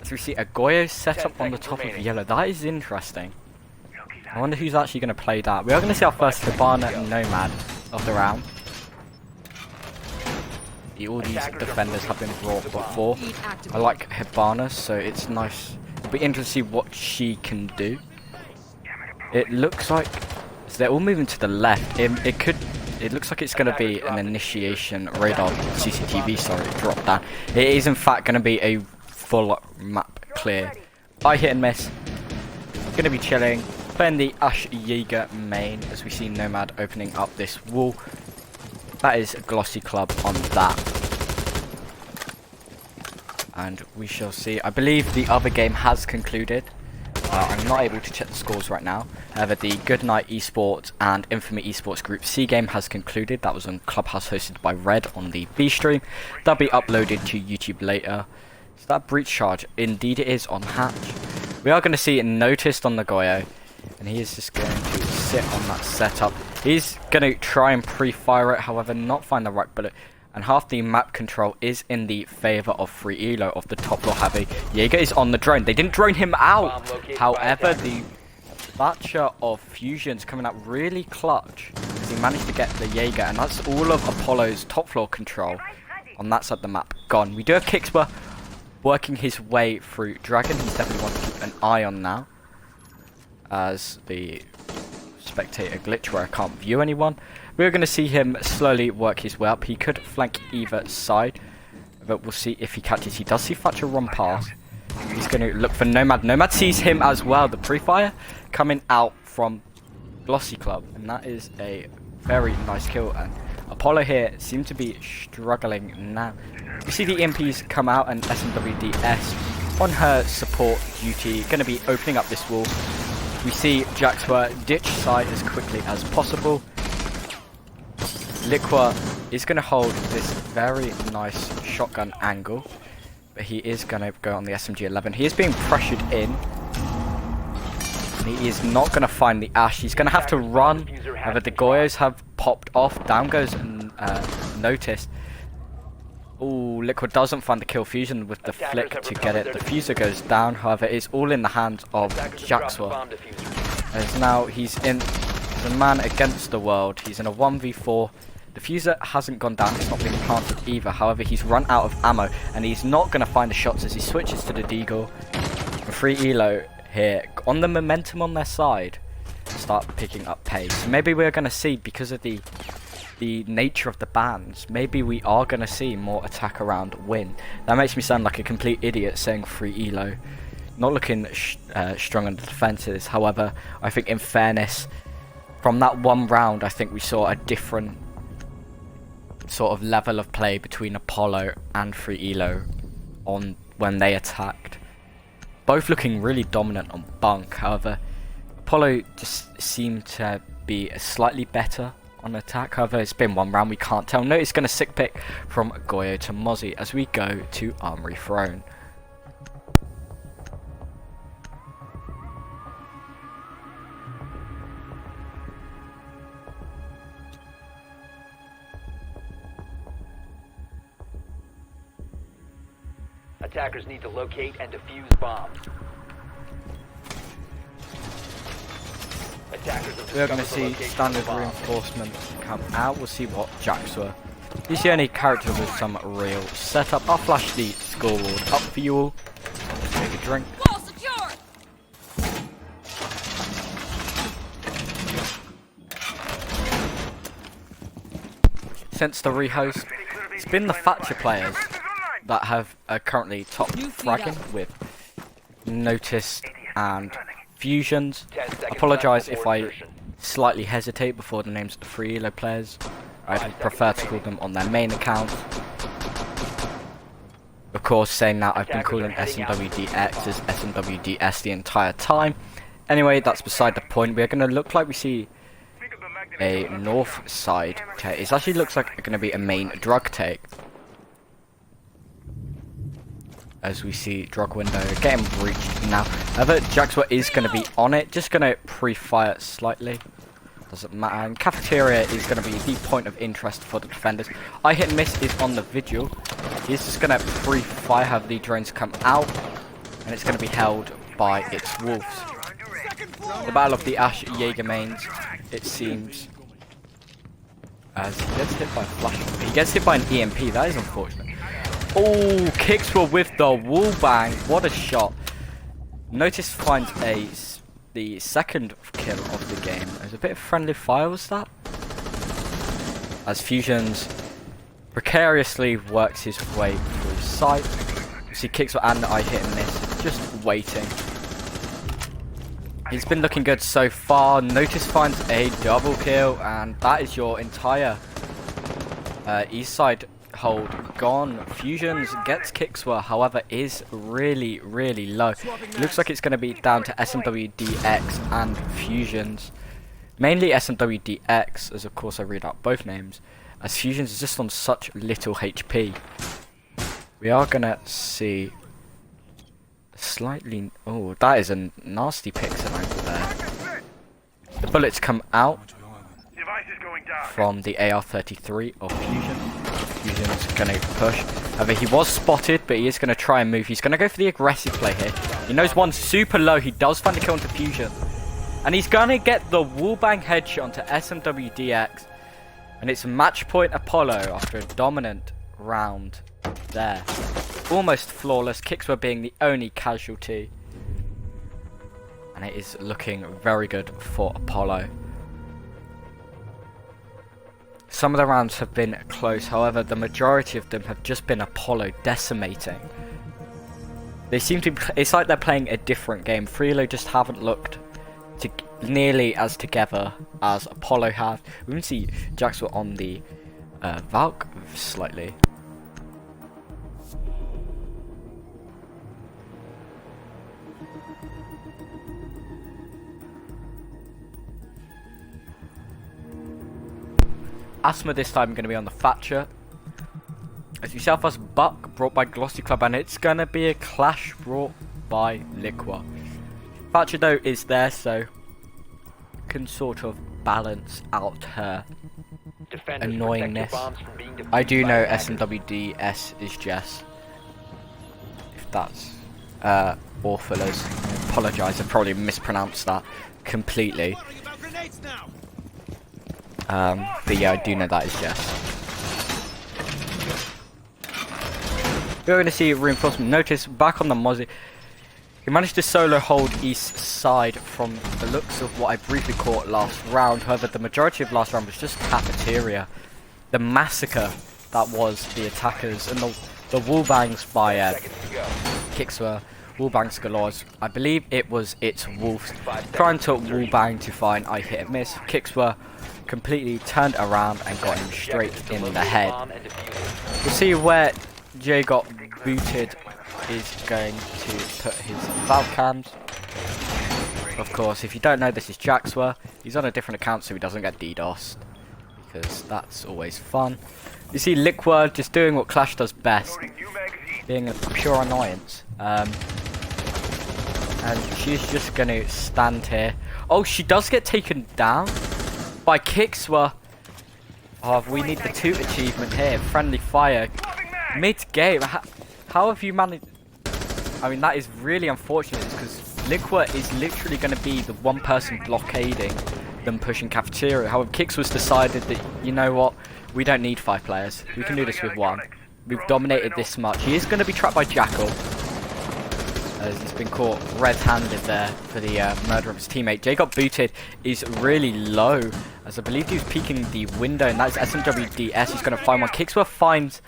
As we see a Goyo set up on the top of yellow. That is interesting. I wonder who's actually going to play that. We are going to see our first Hibana and Nomad of the round. All these defenders have been brought before. I like Hibana, so it's nice. It'll be interesting to see what she can do. It looks like so they're all moving to the left. It looks like it's going to be an initiation radar CCTV. Sorry, drop down. It is in fact going to be a full map clear. I hit and miss. Going to be chilling, playing the Ash Jaeger main as we see Nomad opening up this wall. That is Glossy Club on that. And we shall see. I believe the other game has concluded. I'm not able to check the scores right now. However, the Goodnight Esports and Infamy Esports Group C game has concluded. That was on Clubhouse hosted by Red on the B stream. That'll be uploaded to YouTube later. So that breach charge, indeed it is on Hatch. We are going to see it noticed on the Goyo. And he is just going to sit on that setup. He's going to try and pre-fire it, however not find the right bullet. And half the map control is in the favour of FreeElo of the top floor heavy. Jaeger is on the drone. They didn't drone him out. However, the Thatcher of Fusion's coming out really clutch. As he managed to get the Jaeger. And that's all of Apollo's top floor control on that side of the map gone. We do have Kixper working his way through Dragon. He's definitely one to keep an eye on now. As the spectator glitch where I can't view anyone. We're going to see him slowly work his way up. He could flank either side, but we'll see if he catches. He does see Thatcher run past. He's going to look for Nomad. Nomad sees him as well. The pre-fire coming out from Glossy Club, and that is a very nice kill. And Apollo here seems to be struggling now. We see the EMPs come out, and SMWDS on her support duty, going to be opening up this wall. We see Jaxwa ditch side as quickly as possible. Liqua is going to hold this very nice shotgun angle, but he is going to go on the SMG-11. He is being pressured in. And he is not going to find the Ash. He's going to have to run. However, the Goyos have popped off. Down goes Noticed. Ooh, Liquid doesn't find the kill. Fusion with the flick to get it. The Fuser goes down. However, it's all in the hands of Jaxwa. As now he's a man against the world. He's in a 1v4. The Fuser hasn't gone down. It's not been planted either. However, he's run out of ammo. And he's not going to find the shots as he switches to the Deagle. FreeElo here, on the momentum on their side, start picking up pace. Maybe we're going to see, because of the nature of the bans, maybe we are going to see more attack around win. That makes me sound like a complete idiot saying FreeElo not looking strong on the defences. However, I think in fairness, from that one round, I think we saw a different sort of level of play between Apollo and FreeElo on when they attacked. Both looking really dominant on bunk. However, Apollo just seemed to be slightly better on attack. However, it's been one round, we can't tell. No, it's going to sick pick from Goyo to Mozzie as we go to Armory Throne. Attackers need to locate and defuse bombs. We're going to see standard reinforcements come out. We'll see what Jaxwa. He's the only character with some real setup. I'll flash the scoreboard up for you all. Just take a drink. Wall secure. Since the rehost, it's been the Thatcher players that have currently top fragging with Noticed and Fusions. Apologise if I slightly hesitate before the names of the FreeElo players. I'd prefer to call them on their main account. Of course, saying that, I've been calling SMWDX as SMWDS the entire time. Anyway, that's beside the point. We're going to look like we see a north side take. It actually looks like it's going to be a main drug take. As we see drug window getting breached now. However, Jaxwa is going to be on it. Just going to pre-fire slightly. Doesn't matter. And cafeteria is going to be the point of interest for the defenders. I hit and miss is on the vigil. He's just going to pre-fire, have the drones come out. And it's going to be held by its wolves. The battle of the Ash Jaeger mains, it seems. As he gets hit by a flash. He gets hit by an EMP. That is unfortunate. Oh, Kixper with the wall bang. What a shot. Notice finds the second kill of the game. There's a bit of friendly fire, was that? As Fusions precariously works his way through sight. You see Kixper and I hit and miss. Just waiting. He's been looking good so far. Notice finds a double kill. And that is your entire east side hold gone. Fusions gets Kixwa, however, is really, really low. Looks like it's going to be down to SMWDX and Fusions. Mainly SMWDX, as of course I read out both names, as Fusions is just on such little HP. We are going to see slightly... Oh, that is a nasty pixel angle there. The bullets come out from the AR-33 of Fusion. Fusion's going to push. However, he was spotted, but he is going to try and move. He's going to go for the aggressive play here. He knows one's super low. He does find the kill onto Fusion. And he's going to get the wallbang headshot onto SMWDX. And it's match point Apollo after a dominant round there. Almost flawless. Kixwa being the only casualty. And it is looking very good for Apollo. Some of the rounds have been close, however, the majority of them have just been Apollo decimating. They seem to be, it's like they're playing a different game. FreeElo just haven't looked nearly as together as Apollo have. We can see Jax on the Valk slightly. Asthma this time going to be on the Thatcher. As you see, first Buck brought by Glossy Club, and it's going to be a clash brought by Liqua. Thatcher though is there, so can sort of balance out her annoyingness. I do know SMWDS is Jess. If that's awful, as I apologise, I probably mispronounced that completely. But yeah, I do know that is Jess. We're going to see reinforcement. Notice back on the Mozzie, he managed to solo hold east side from the looks of what I briefly caught last round. However, the majority of last round was just cafeteria. The massacre that was the attackers, and the wallbangs by Kixwa. Wallbangs galore. I believe it was its Wolves trying to wallbang to find I hit and miss. Kixwa completely turned around and got him straight in the head. We'll see where Jay got booted is going to put his valve cams. Of course, if you don't know, this is Jaxwa. He's on a different account so he doesn't get DDoSed, because that's always fun. You see Liqua just doing what Clash does best, being a pure annoyance. And she's just going to stand here. Oh, she does get taken down by Kixwa. Oh, we need the 2 achievement here. Friendly fire. Mid-game. How have you managed? I mean, that is really unfortunate, because Liqua is literally going to be the one person blockading them pushing cafeteria. However, Kixwa's decided that, you know what, we don't need 5 players. We can do this with 1. We've dominated this much. He is going to be trapped by Jackal, as he's been caught red-handed there for the murder of his teammate. Jay got booted, is really low, as I believe he was peeking the window, and that is SMWDS. He's going to find one. Kixwa finds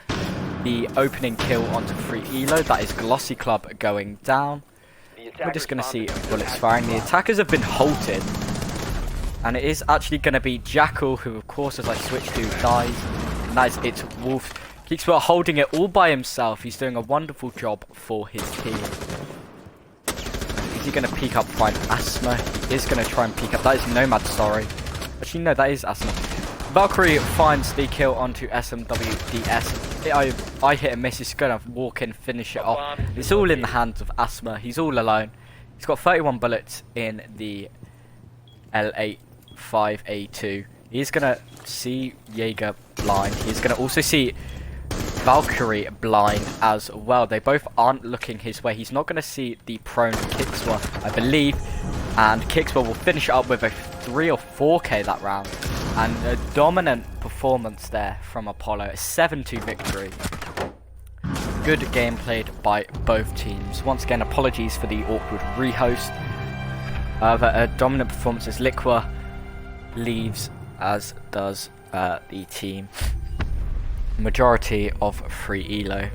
the opening kill onto FreeElo. That is Glossy Club going down. We're just going to see bullets firing. The attackers have been halted, and it is actually going to be Jackal, who of course, as I switch to, dies, and that is its Wolf. Kixwa holding it all by himself. He's doing a wonderful job for his team. Is he going to peek up, find Asthma? He is going to try and peek up. That is Nomad, sorry. Actually, no, that is Asthma. Valkyrie finds the kill onto SMWDS. I hit and miss. He's going to walk in, finish it off. It's all in the hands of Asthma. He's all alone. He's got 31 bullets in the L85A2. He's going to see Jaeger blind. He's going to also see Valkyrie blind as well. They both aren't looking his way. He's not going to see the prone Kixwa, I believe. And Kixwa will finish it up with a 3 or 4k that round. And a dominant performance there from Apollo. A 7-2 victory. Good game played by both teams. Once again, apologies for the awkward rehost. However, a dominant performance as Liqua leaves, as does the team. Majority of FreeElo.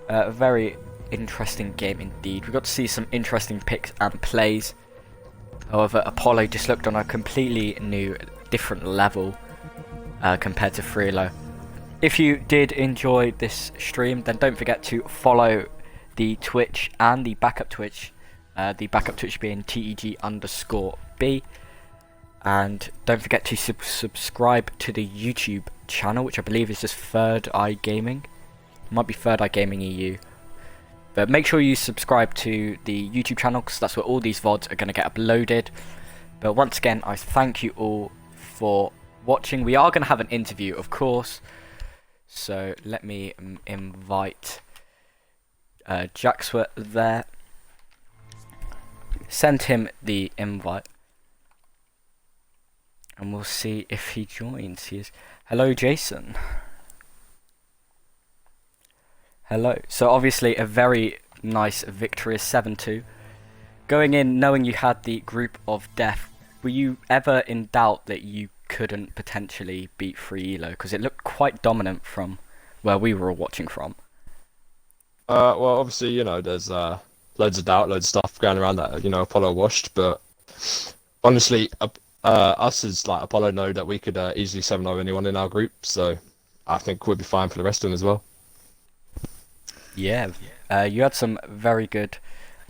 A very interesting game indeed. We got to see some interesting picks and plays. However, Apollo just looked on a completely new, different level compared to FreeElo. if you did enjoy this stream, then don't forget to follow the Twitch and the backup Twitch. The backup Twitch being TEG_B. And don't forget to subscribe to the YouTube channel, which I believe is just Third Eye Gaming. It might be Third Eye Gaming EU. But make sure you subscribe to the YouTube channel, because that's where all these VODs are going to get uploaded. But once again, I thank you all for watching. We are going to have an interview, of course. So let me invite Jacksworth there. Send him the invite. And we'll see if he joins. He is. Hello, Jason. Hello. So obviously a very nice victory, 7-2. Going in knowing you had the group of death, were you ever in doubt that you couldn't potentially beat FreeElo? Because it looked quite dominant from where we were all watching from. Well, obviously, you know, there's loads of doubt, loads of stuff going around that, you know, Apollo washed, but honestly, us as like Apollo know that we could easily 7-0 anyone in our group, so I think we'll be fine for the rest of them as well. Yeah, you had some very good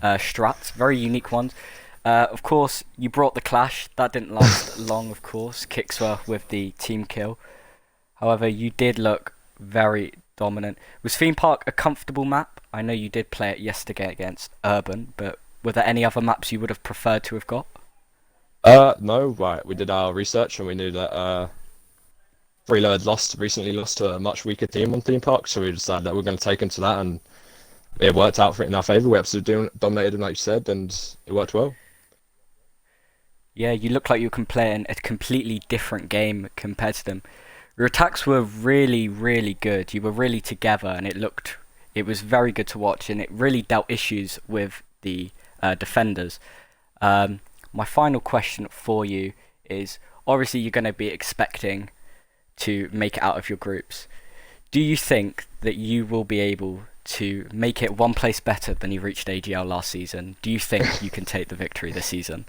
strats, very unique ones. Of course, you brought the clash. That didn't last long, of course. Kixwer with the team kill. However, you did look very dominant. Was Theme Park a comfortable map? I know you did play it yesterday against Urban, but were there any other maps you would have preferred to have got? No, right. We did our research and we knew that FreeElo had recently lost to a much weaker team on Theme Park, so we decided that we're going to take them to that, and it worked out in our favour. We absolutely dominated them, like you said, and it worked well. Yeah, you look like you were playing a completely different game compared to them. Your attacks were really, really good. You were really together, and it was very good to watch, and it really dealt issues with the defenders. My final question for you is, obviously you're going to be expecting to make it out of your groups. Do you think that you will be able to make it one place better than you reached AGL last season? Do you think you can take the victory this season?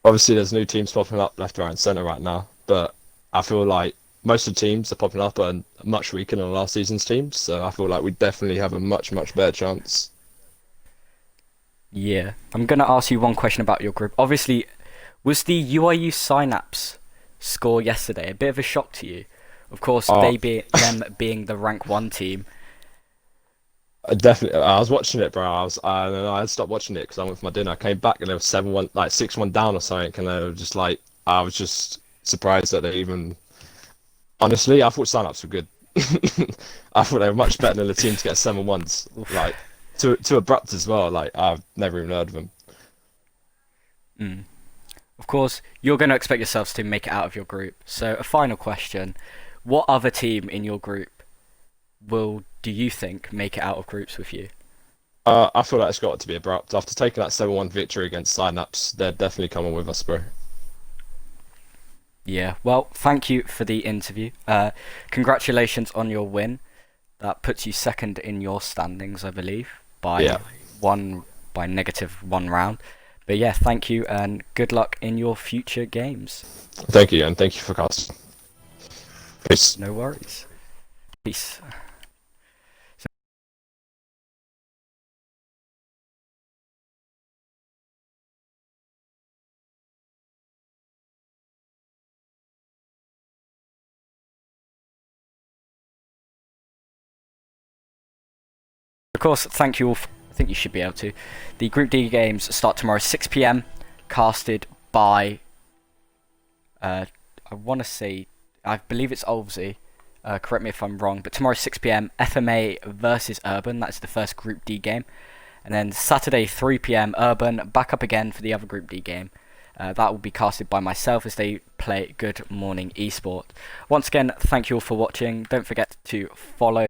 Obviously, there's new teams popping up left, right, and centre right now, but I feel like most of the teams that are popping up are much weaker than last season's teams, so I feel like we definitely have a much, much better chance. Yeah, I'm going to ask you one question about your group. Obviously, was the UIU Synapse score yesterday a bit of a shock to you? Of course, them being the rank 1 team. Definitely, I was watching it, bro. I had stopped watching it because I went for my dinner. I came back and they were 7-1, like 6-1 down or something, and they were just like, I was just surprised that they even. Honestly, I thought Synapse were good. I thought they were much better than the team to get 7-1s. Like too abrupt as well. Like I've never even heard of them. Of course, you're going to expect yourselves to make it out of your group. So, a final question: what other team in your group do you think make it out of groups with you? I feel like it's got to be abrupt. After taking that 7-1 victory against Synapse, they're definitely coming with us, bro. Yeah, well, thank you for the interview. Congratulations on your win. That puts you second in your standings, I believe, by -1 round. But yeah, thank you and good luck in your future games. Thank you, and thank you for casting. Peace. No worries. Peace. Of course, thank you all. I think you should be able to. The Group D games start tomorrow, 6 PM, casted by. I want to say, I believe it's Olvesey. Correct me if I'm wrong, but tomorrow 6 PM, FMA versus Urban. That's the first Group D game, and then Saturday 3 PM, Urban back up again for the other Group D game. That will be casted by myself as they play Good Morning Esport. Once again, thank you all for watching. Don't forget to follow